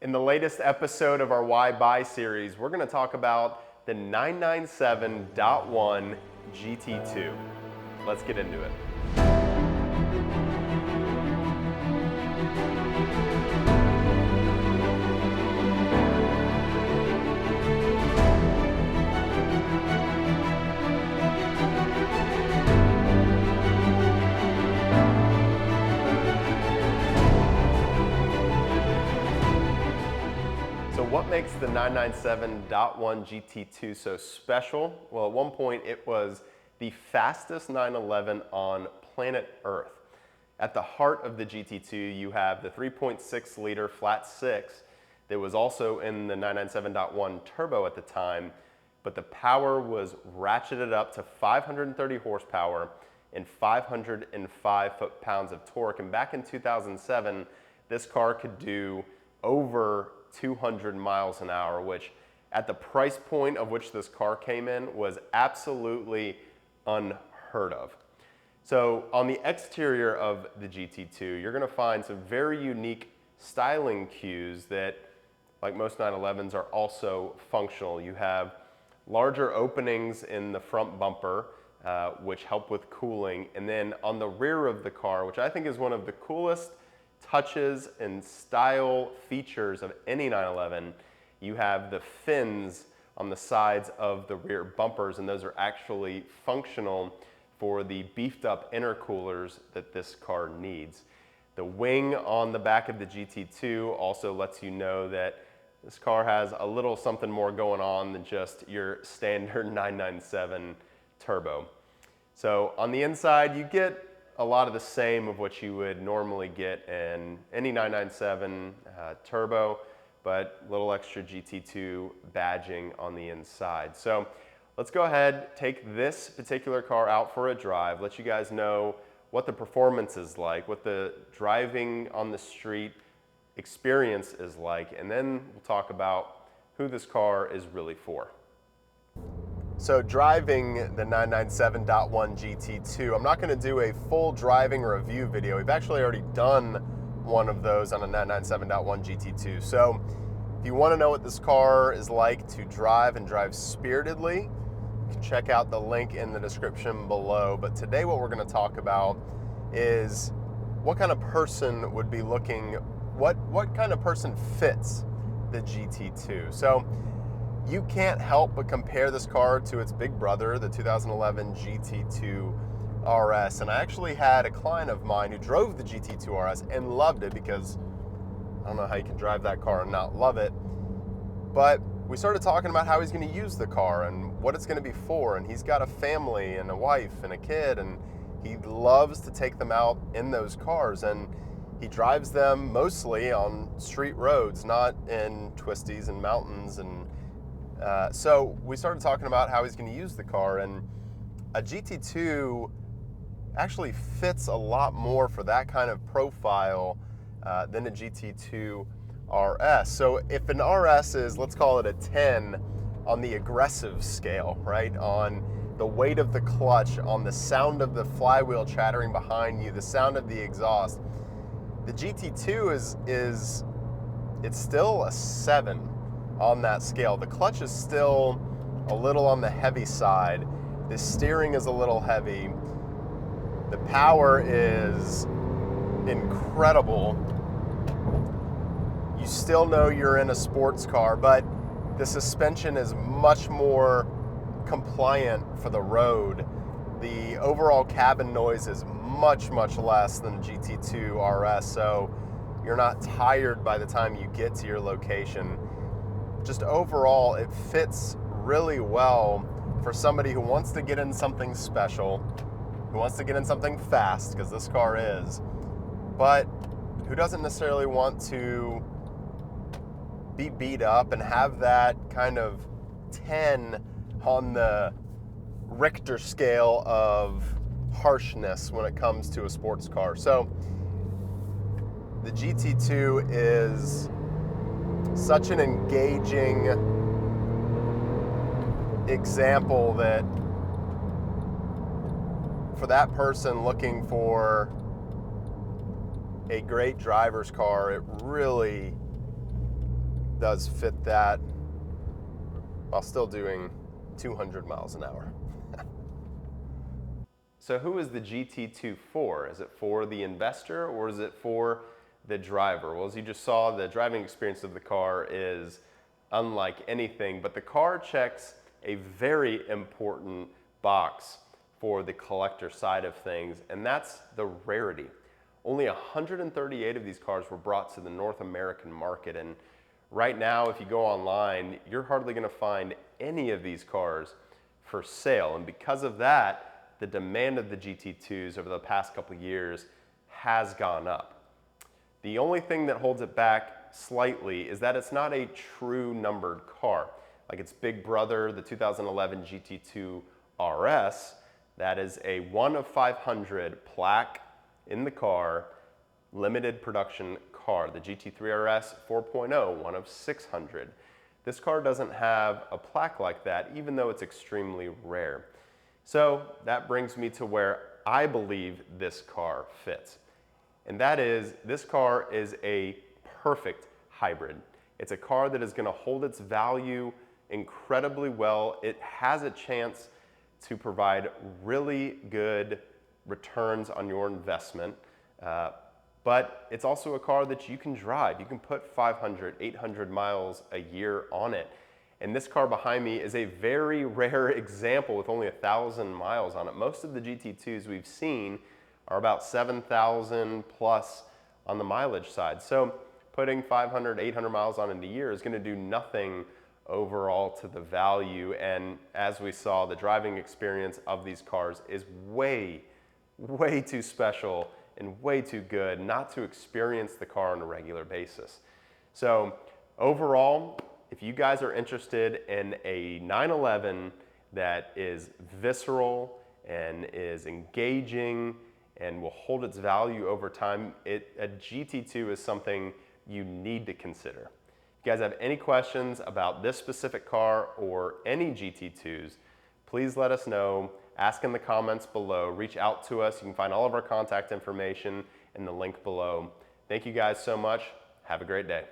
In the latest episode of our Why Buy series, we're going to talk about the 997.1 GT2. Let's get into it. So what makes the 997.1 GT2 so special? Well, at one point it was the fastest 911 on planet Earth. At the heart of the GT2, you have the 3.6 liter flat six that was also in the 997.1 turbo at the time, but the power was ratcheted up to 530 horsepower and 505 foot-pounds of torque. And back in 2007, this car could do over 200 miles an hour, which at the price point of which this car came in was absolutely unheard of. So on the exterior of the GT2, you're gonna find some very unique styling cues that, like most 911s, are also functional. You have larger openings in the front bumper, which help with cooling. And then on the rear of the car, which I think is one of the coolest touches and style features of any 911, you have the fins on the sides of the rear bumpers, and those are actually functional for the beefed up intercoolers that this car needs. The wing on the back of the GT2 also lets you know that this car has a little something more going on than just your standard 997 turbo. So on the inside, you get a lot of the same of what you would normally get in any 997 turbo, but a little extra GT2 badging on the inside. So let's go ahead, take this particular car out for a drive, let you guys know what the performance is like, what the driving on the street experience is like, and then we'll talk about who this car is really for. So driving the 997.1 GT2, I'm not going to do a full driving review video. We've actually already done one of those on a 997.1 GT2. So if you want to know what this car is like to drive and drive spiritedly, you can check out the link in the description below. But today what we're going to talk about is what kind of person would be looking, what kind of person fits the GT2. So you can't help but compare this car to its big brother, the 2011 GT2 RS. And I actually had a client of mine who drove the GT2 RS and loved it, because I don't know how you can drive that car and not love it. But we started talking about how he's going to use the car and what it's going to be for. And he's got a family and a wife and a kid, and he loves to take them out in those cars. And he drives them mostly on street roads, not in twisties and mountains. And so we started talking about how he's going to use the car, and a GT2 actually fits a lot more for that kind of profile than a GT2 RS. So if an RS is, let's call it a 10 on the aggressive scale, right, on the weight of the clutch, on the sound of the flywheel chattering behind you, the sound of the exhaust, the GT2 is it's still a 7 on that scale. The clutch is still a little on the heavy side. The steering is a little heavy. The power is incredible. You still know you're in a sports car, but the suspension is much more compliant for the road. The overall cabin noise is much, much less than GT2 RS, so you're not tired by the time you get to your location. Just overall, it fits really well for somebody who wants to get in something special, who wants to get in something fast, because this car is, but who doesn't necessarily want to be beat up and have that kind of 10 on the Richter scale of harshness when it comes to a sports car. So the GT2 is such an engaging example that for that person looking for a great driver's car, it really does fit that while still doing 200 miles an hour. So who is the GT2 for? Is it for the investor or is it for the driver? Well, as you just saw, the driving experience of the car is unlike anything, but the car checks a very important box for the collector side of things, and that's the rarity. Only 138 of these cars were brought to the North American market, and right now, if you go online, you're hardly going to find any of these cars for sale, and because of that, the demand of the GT2s over the past couple of years has gone up. The only thing that holds it back slightly is that it's not a true numbered car. Like its big brother, the 2011 GT2 RS, that is a 1 of 500 plaque in the car, limited production car. The GT3 RS 4.0, 1 of 600. This car doesn't have a plaque like that, even though it's extremely rare. So that brings me to where I believe this car fits. And that is, this car is a perfect hybrid. It's a car that is going to hold its value incredibly well. It has a chance to provide really good returns on your investment. But it's also a car that you can drive. You can put 500, 800 miles a year on it. And this car behind me is a very rare example with only 1,000 miles on it. Most of the GT2s we've seen are about 7,000 plus on the mileage side. So putting 500, 800 miles on it a year is going to do nothing overall to the value. And as we saw, the driving experience of these cars is way, way too special and way too good not to experience the car on a regular basis. So overall, if you guys are interested in a 911 that is visceral and is engaging and will hold its value over time, a GT2 is something you need to consider. If you guys have any questions about this specific car or any GT2s, please let us know. Ask in the comments below. Reach out to us. You can find all of our contact information in the link below. Thank you guys so much. Have a great day.